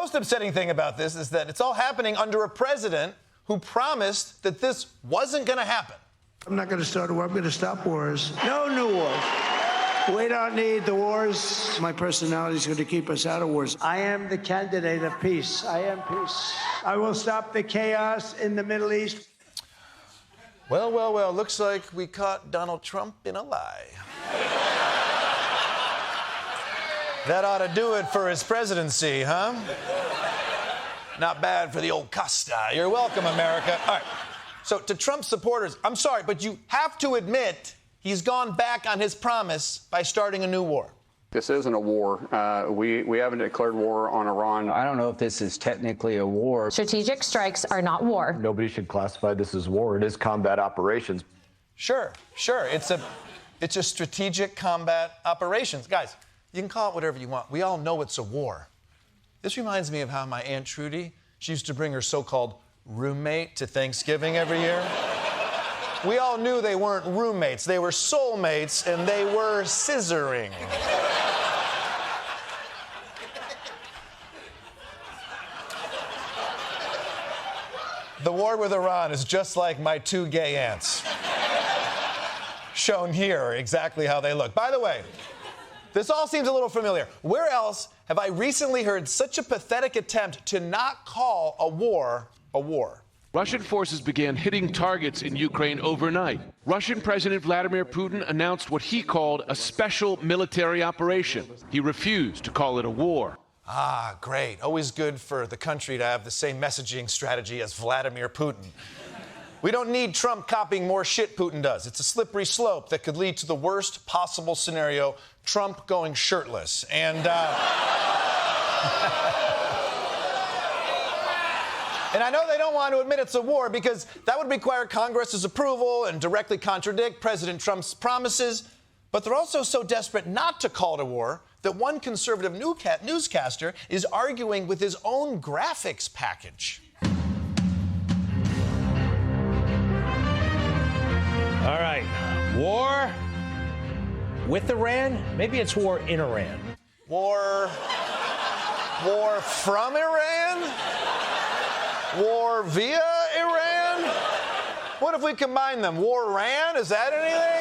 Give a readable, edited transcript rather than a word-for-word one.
most upsetting thing about this is that it's all happening under a president who promised that this wasn't going to happen. I'm not going to start a war. I'm going to stop wars. No new wars. We don't need the wars. My personality is going to keep us out of wars. I am the candidate of peace. I am peace. I will stop the chaos in the Middle East. Well, well, well, looks like we caught Donald Trump in a lie. That ought to do it for his presidency, huh? Not bad for the old Costa. You're welcome, America. All right. So to Trump supporters, I'm sorry, but you have to admit he's gone back on his promise by starting a new war. This isn't a war. We haven't declared war on Iran. I don't know if this is technically a war. Strategic strikes are not war. Nobody should classify this as war. It is combat operations. Sure. It's a strategic combat operations. Guys, you can call it whatever you want. We all know it's a war. This reminds me of how my Aunt Trudy, she used to bring her so-called roommate to Thanksgiving every year. We all knew they weren't roommates. They were soulmates, and they were scissoring. The war with Iran is just like my two gay aunts. Shown here exactly how they look. By the way, this all seems a little familiar. Where else have I recently heard such a pathetic attempt to not call a war a war? Russian forces began hitting targets in Ukraine overnight. Russian President Vladimir Putin announced what he called a special military operation. He refused to call it a war. Ah, great. Always good for the country to have the same messaging strategy as Vladimir Putin. We don't need Trump copying more shit Putin does. It's a slippery slope that could lead to the worst possible scenario, Trump going shirtless. And And I know they don't want to admit it's a war because that would require Congress's approval and directly contradict President Trump's promises. But they're also so desperate not to call it a war that one conservative newscaster is arguing with his own graphics package. All right. War with Iran? Maybe it's war in Iran. War from Iran? War via Iran? What if we combine them? War-ran? Is that anything?